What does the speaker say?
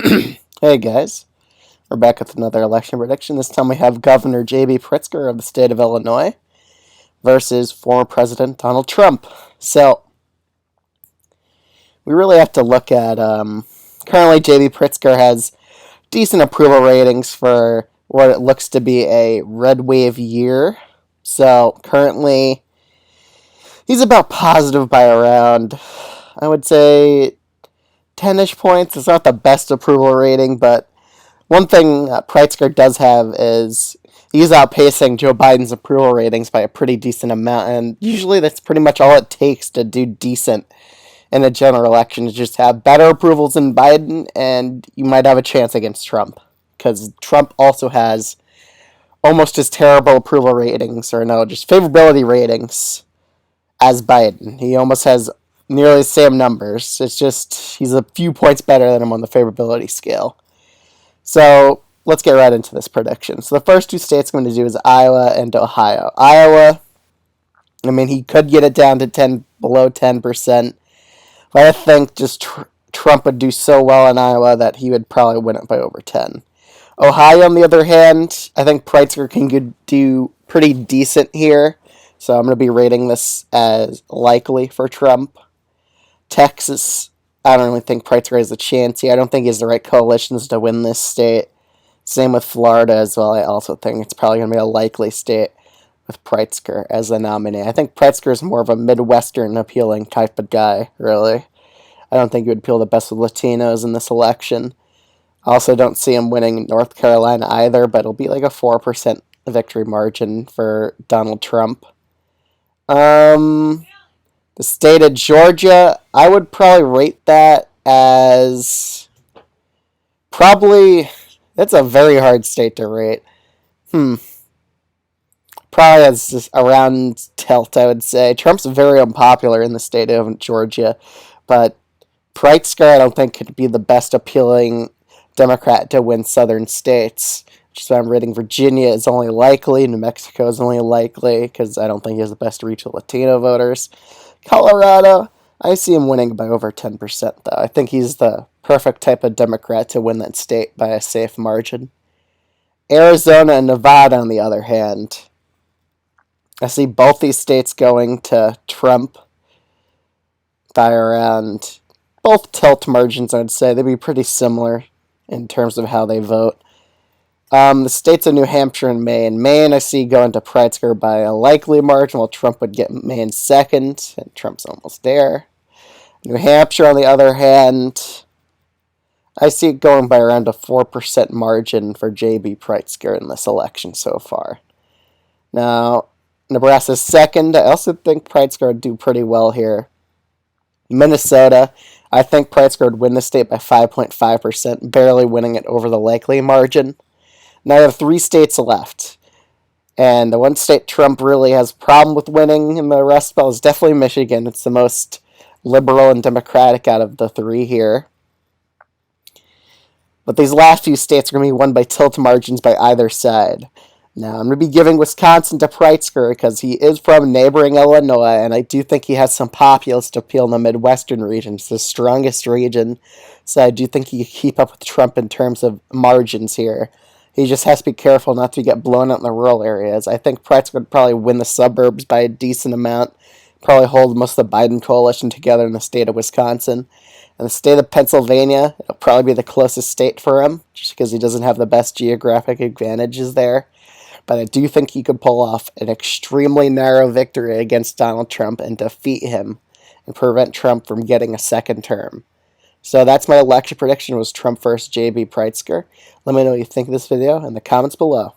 Hey guys, we're back with another election prediction. This time we have Governor J.B. Pritzker of the state of Illinois versus former President Donald Trump. So, we really have to look at, currently J.B. Pritzker has decent approval ratings for what it looks to be a red wave year. So, currently, he's about positive by around, I would say, 10-ish points. It's not the best approval rating, but one thing Pritzker does have is he's outpacing Joe Biden's approval ratings by a pretty decent amount, and usually that's pretty much all it takes to do decent in a general election, is just have better approvals than Biden, and you might have a chance against Trump, because Trump also has almost as terrible approval ratings, or no, just favorability ratings as Biden. He almost has nearly the same numbers. It's just he's a few points better than him on the favorability scale. So let's get right into this prediction. So the first two states I'm going to do is Iowa and Ohio. Iowa, I mean, he could get it down to below 10%, but I think just Trump would do so well in Iowa that he would probably win it by over 10. Ohio, on the other hand, I think Pritzker can do pretty decent here, so I'm going to be rating this as likely for Trump. Texas, I don't really think Pritzker has a chance here. I don't think he has the right coalitions to win this state. Same with Florida as well. I also think it's probably going to be a likely state with Pritzker as the nominee. I think Pritzker is more of a Midwestern appealing type of guy, really. I don't think he would appeal the best with Latinos in this election. I also don't see him winning North Carolina either, but it'll be like a 4% victory margin for Donald Trump. The state of Georgia, I would probably rate that as probably, that's a very hard state to rate. Probably as just around tilt, I would say. Trump's very unpopular in the state of Georgia, but Pritzker, I don't think, could be the best appealing Democrat to win southern states. Which is why I'm rating Virginia is only likely, New Mexico is only likely, because I don't think he has the best reach of Latino voters. Colorado, I see him winning by over 10%, though. I think he's the perfect type of Democrat to win that state by a safe margin. Arizona and Nevada, on the other hand, I see both these states going to Trump by around both tilt margins, I'd say. They'd be pretty similar in terms of how they vote. The states of New Hampshire and Maine. Maine, I see going to Pritzker by a likely margin, while Trump would get Maine second, and Trump's almost there. New Hampshire, on the other hand, I see it going by around a 4% margin for J.B. Pritzker in this election so far. Now, Nebraska's second. I also think Pritzker would do pretty well here. Minnesota, I think Pritzker would win the state by 5.5%, barely winning it over the likely margin. Now I have 3 states left. And the one state Trump really has a problem with winning in the Rust Belt is definitely Michigan. It's the most liberal and democratic out of the 3 here. But these last few states are going to be won by tilt margins by either side. Now, I'm going to be giving Wisconsin to Pritzker because he is from neighboring Illinois, and I do think he has some populist appeal in the Midwestern region. It's the strongest region, so I do think he can keep up with Trump in terms of margins here. He just has to be careful not to get blown out in the rural areas. I think Pritzker would probably win the suburbs by a decent amount, probably hold most of the Biden coalition together in the state of Wisconsin. And the state of Pennsylvania, it'll probably be the closest state for him, just because he doesn't have the best geographic advantages there. But I do think he could pull off an extremely narrow victory against Donald Trump and defeat him and prevent Trump from getting a second term. So that's my election prediction, was Trump versus J.B. Pritzker. Let me know what you think of this video in the comments below.